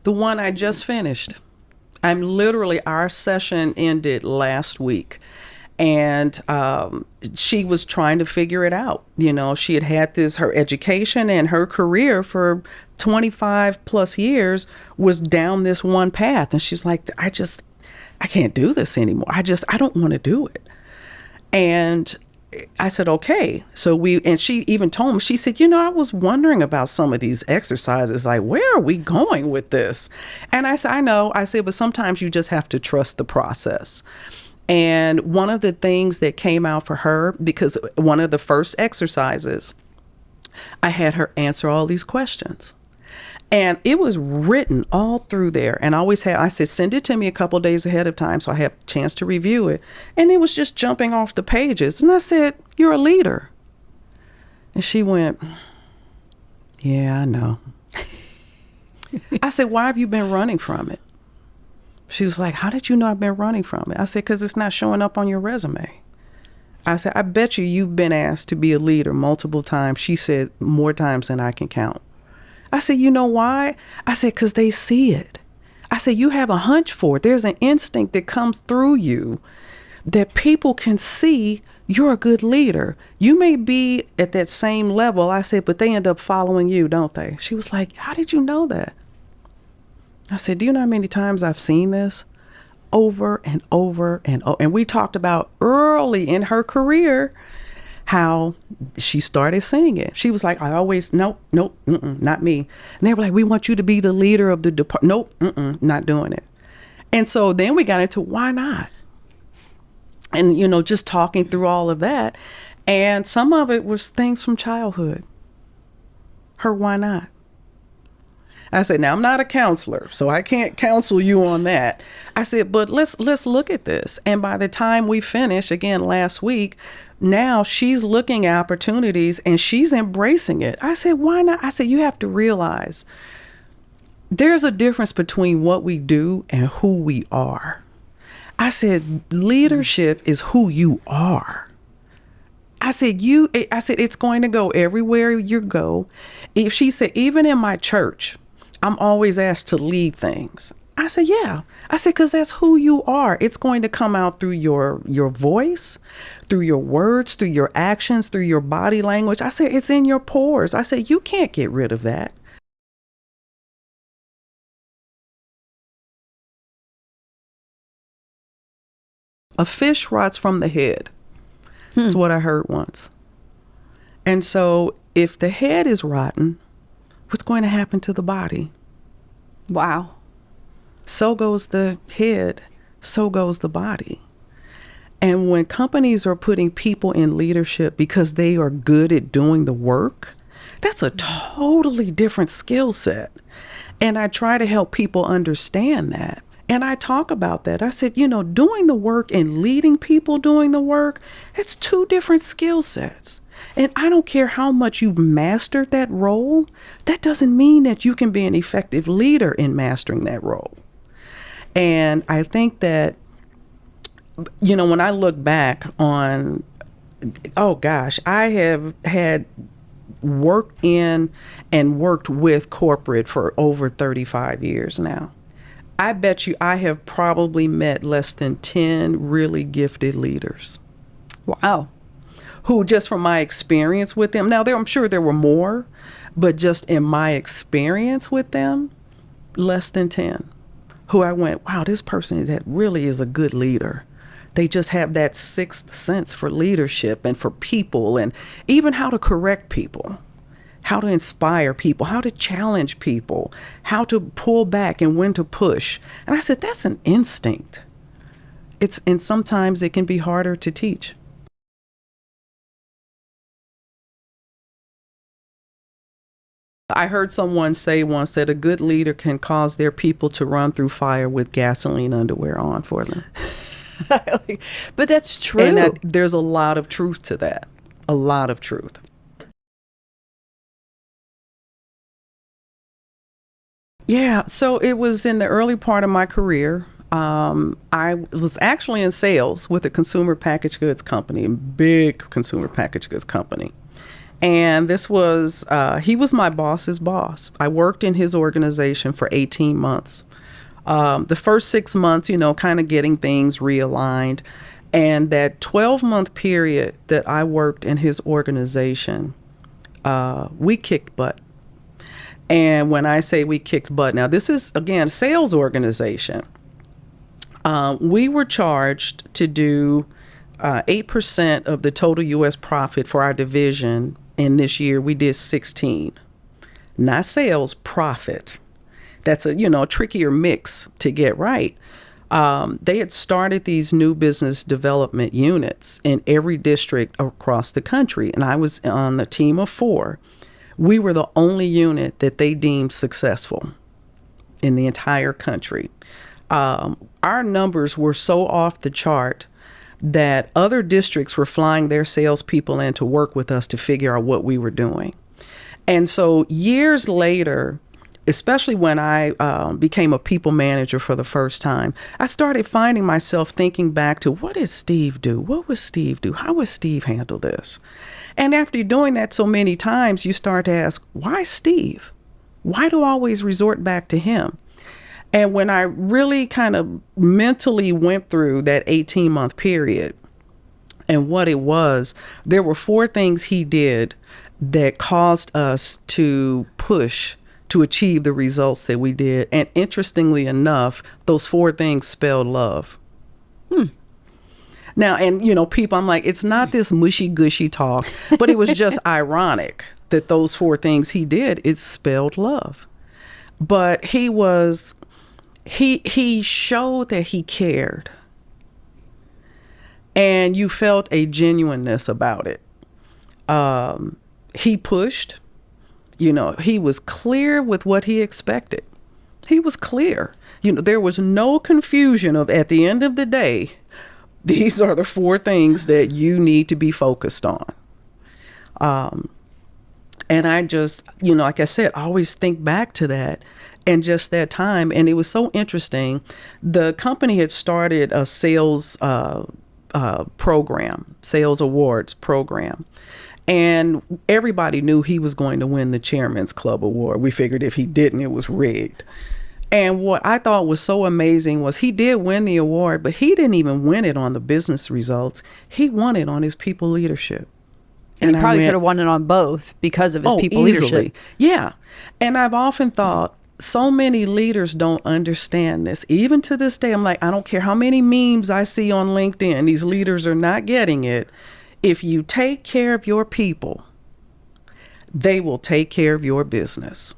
The one I just finished. Our session ended last week. And she was trying to figure it out. You know, she had her education and her career for 25 plus years was down this one path. And she's like, I can't do this anymore. I don't want to do it. And I said, okay. And she even told me, she said, I was wondering about some of these exercises. Like, where are we going with this? And I said, I know. I said, but sometimes you just have to trust the process. And one of the things that came out for her, because one of the first exercises, I had her answer all these questions. And it was written all through there. And I said, send it to me a couple of days ahead of time so I have a chance to review it. And it was just jumping off the pages. And I said, you're a leader. And she went, yeah, I know. I said, why have you been running from it? She was like, how did you know I've been running from it? I said, because it's not showing up on your resume. I said, I bet you've been asked to be a leader multiple times. She said, more times than I can count. I said, you know why? I said, because they see it. I said, you have a hunch for it. There's an instinct that comes through you that people can see you're a good leader. You may be at that same level. I said, but they end up following you, don't they? She was like, how did you know that? I said, do you know how many times I've seen this? Over and over and over. And we talked about early in her career how she started saying it. She was like, nope, not me. And they were like, we want you to be the leader of the department. Nope, not doing it. And so then we got into why not? And, just talking through all of that. And some of it was things from childhood. Her why not? I said, now I'm not a counselor, so I can't counsel you on that. I said, but let's look at this. And by the time we finish, again, last week, now she's looking at opportunities and she's embracing it. I said, why not? I said, you have to realize there's a difference between what we do and who we are. I said, leadership is who you are. I said, it's going to go everywhere you go. If she said, even in my church, I'm always asked to lead things. I said, yeah. I said, because that's who you are. It's going to come out through your voice, through your words, through your actions, through your body language. I said, it's in your pores. I said, you can't get rid of that. A fish rots from the head. That's what I heard once. And so if the head is rotten, what's going to happen to the body? Wow. So goes the head, so goes the body. And when companies are putting people in leadership because they are good at doing the work, that's a totally different skill set. And I try to help people understand that. And I talk about that. I said, doing the work and leading people doing the work, it's two different skill sets. And I don't care how much you've mastered that role, that doesn't mean that you can be an effective leader in mastering that role. And I think that, when I look back on, oh gosh, I have had worked in and worked with corporate for over 35 years now. I bet you I have probably met less than 10 really gifted leaders. Wow. Who, just from my experience with them, now I'm sure there were more, but just in my experience with them, less than 10, who I went, wow, this person that really is a good leader. They just have that sixth sense for leadership and for people and even how to correct people. How to inspire people, how to challenge people, how to pull back and when to push. And I said, that's an instinct. And sometimes it can be harder to teach. I heard someone say once that a good leader can cause their people to run through fire with gasoline underwear on for them. But that's true. And there's a lot of truth to that. A lot of truth. Yeah, so it was in the early part of my career. I was actually in sales with a consumer packaged goods company, a big consumer packaged goods company. And this was, he was my boss's boss. I worked in his organization for 18 months. The first 6 months, kind of getting things realigned. And that 12-month period that I worked in his organization, we kicked butt. And when I say we kicked butt, now this is, again, a sales organization. We were charged to do 8% of the total U.S. profit for our division. And this year we did 16. Not sales, profit. That's a trickier mix to get right. They had started these new business development units in every district across the country, and I was on the team of 4. We were the only unit that they deemed successful in the entire country. Our numbers were so off the chart that other districts were flying their salespeople in to work with us to figure out what we were doing. And so years later, especially when I became a people manager for the first time, I started finding myself thinking back to, what did Steve do? What would Steve do? How would Steve handle this? And after you're doing that so many times, you start to ask, why Steve? Why do I always resort back to him? And when I really kind of mentally went through that 18-month period and what it was, there were 4 things he did that caused us to push to achieve the results that we did. And interestingly enough, those 4 things spelled love. Now, and people, I'm like, it's not this mushy gushy talk, but it was just ironic that those 4 things he did, it spelled love. But he showed that he cared, and you felt a genuineness about it. He pushed, he was clear with what he expected. He was clear. There was no confusion of, at the end of the day, these are the 4 things that you need to be focused on. And I just, like I said, I always think back to that and just that time. And it was so interesting. The company had started a sales program, sales awards program. And everybody knew he was going to win the Chairman's Club Award. We figured if he didn't, it was rigged. And what I thought was so amazing was he did win the award, but he didn't even win it on the business results. He won it on his people leadership. And he probably could have won it on both because of his people easily. leadership. Yeah. And I've often thought, so many leaders don't understand this. Even to this day, I'm like, I don't care how many memes I see on LinkedIn, these leaders are not getting it. If you take care of your people, they will take care of your business.